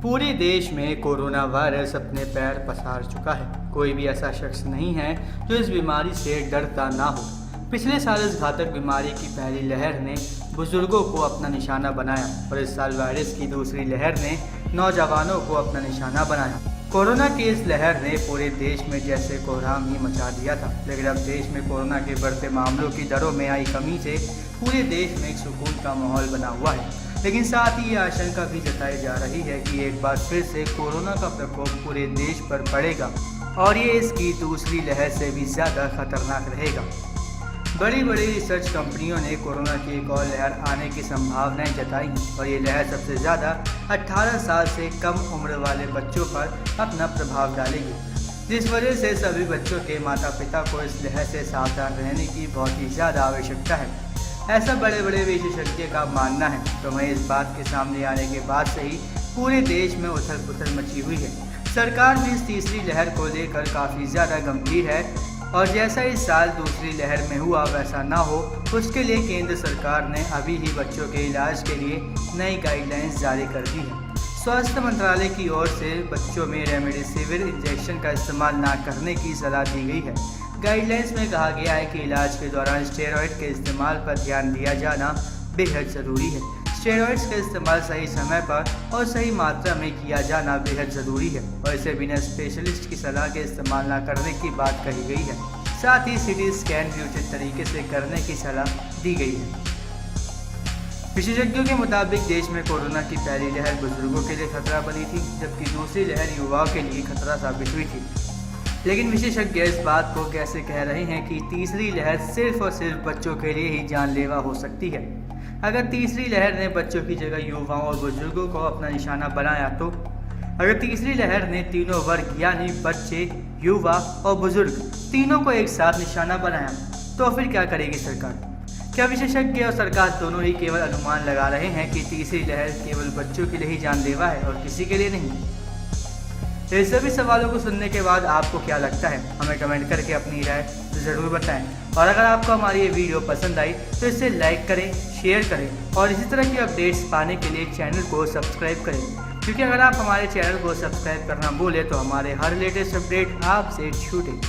पूरे देश में कोरोना वायरस अपने पैर पसार चुका है। कोई भी ऐसा शख्स नहीं है जो इस बीमारी से डरता ना हो। पिछले साल इस घातक बीमारी की पहली लहर ने बुजुर्गों को अपना निशाना बनाया और इस साल वायरस की दूसरी लहर ने नौजवानों को अपना निशाना बनाया। कोरोना की इस लहर ने पूरे देश में जैसे कोहराम ही मचा दिया था, लेकिन अब देश में कोरोना के बढ़ते मामलों की दरों में आई कमी से पूरे देश में एक सुकून का माहौल बना हुआ है। लेकिन साथ ही ये आशंका भी जताई जा रही है कि एक बार फिर से कोरोना का प्रकोप पूरे देश पर पड़ेगा और ये इसकी दूसरी लहर से भी ज़्यादा खतरनाक रहेगा। बड़ी बड़ी रिसर्च कंपनियों ने कोरोना की एक और लहर आने की संभावनाएं जताई हैं और ये लहर सबसे ज़्यादा 18 साल से कम उम्र वाले बच्चों पर अपना प्रभाव डालेगी, जिस वजह से सभी बच्चों के माता पिता को इस लहर से सावधान रहने की बहुत ही ज़्यादा आवश्यकता है। ऐसा बड़े बड़े विशेषज्ञ का मानना है। तो वहीं इस बात के सामने आने के बाद से ही पूरे देश में उथल पुथल मची हुई है। सरकार भी इस तीसरी लहर को लेकर काफ़ी ज़्यादा गंभीर है और जैसा इस साल दूसरी लहर में हुआ वैसा ना हो, उसके लिए केंद्र सरकार ने अभी ही बच्चों के इलाज के लिए नई गाइडलाइंस जारी कर दी है। स्वास्थ्य मंत्रालय की ओर से बच्चों में रेमडेसिविर इंजेक्शन का इस्तेमाल ना करने की सलाह दी गई है। गाइडलाइंस में कहा गया है कि इलाज के दौरान स्टेरॉयड के इस्तेमाल पर ध्यान दिया जाना बेहद ज़रूरी है। स्टेरॉयड्स का इस्तेमाल सही समय पर और सही मात्रा में किया जाना बेहद ज़रूरी है और इसे बिना स्पेशलिस्ट की सलाह के इस्तेमाल न करने की बात कही गई है। साथ ही सीटी स्कैन भी उचित तरीके से करने की सलाह दी गई है। विशेषज्ञों के मुताबिक देश में कोरोना की पहली लहर बुजुर्गों के लिए खतरा बनी थी, जबकि दूसरी लहर युवाओं के लिए खतरा साबित हुई थी। लेकिन विशेषज्ञ इस बात को कैसे कह रहे हैं कि तीसरी लहर सिर्फ और सिर्फ बच्चों के लिए ही जानलेवा हो सकती है। अगर तीसरी लहर ने बच्चों की जगह युवाओं और बुजुर्गों को अपना निशाना बनाया तो अगर तीसरी लहर ने तीनों वर्ग यानी बच्चे, युवा और बुजुर्ग तीनों को एक साथ निशाना बनाया तो फिर क्या करेगी सरकार? क्या विशेषज्ञ और सरकार दोनों ही केवल अनुमान लगा रहे हैं कि तीसरी लहर केवल बच्चों के लिए ही जानलेवा है और किसी के लिए नहीं? इन सभी सवालों को सुनने के बाद आपको क्या लगता है, हमें कमेंट करके अपनी राय ज़रूर बताएं। और अगर आपको हमारी ये वीडियो पसंद आई तो इसे लाइक करें, शेयर करें और इसी तरह की अपडेट्स पाने के लिए चैनल को सब्सक्राइब करें, क्योंकि अगर आप हमारे चैनल को सब्सक्राइब करना भूलें तो हमारे हर लेटेस्ट अपडेट आपसे छूटे।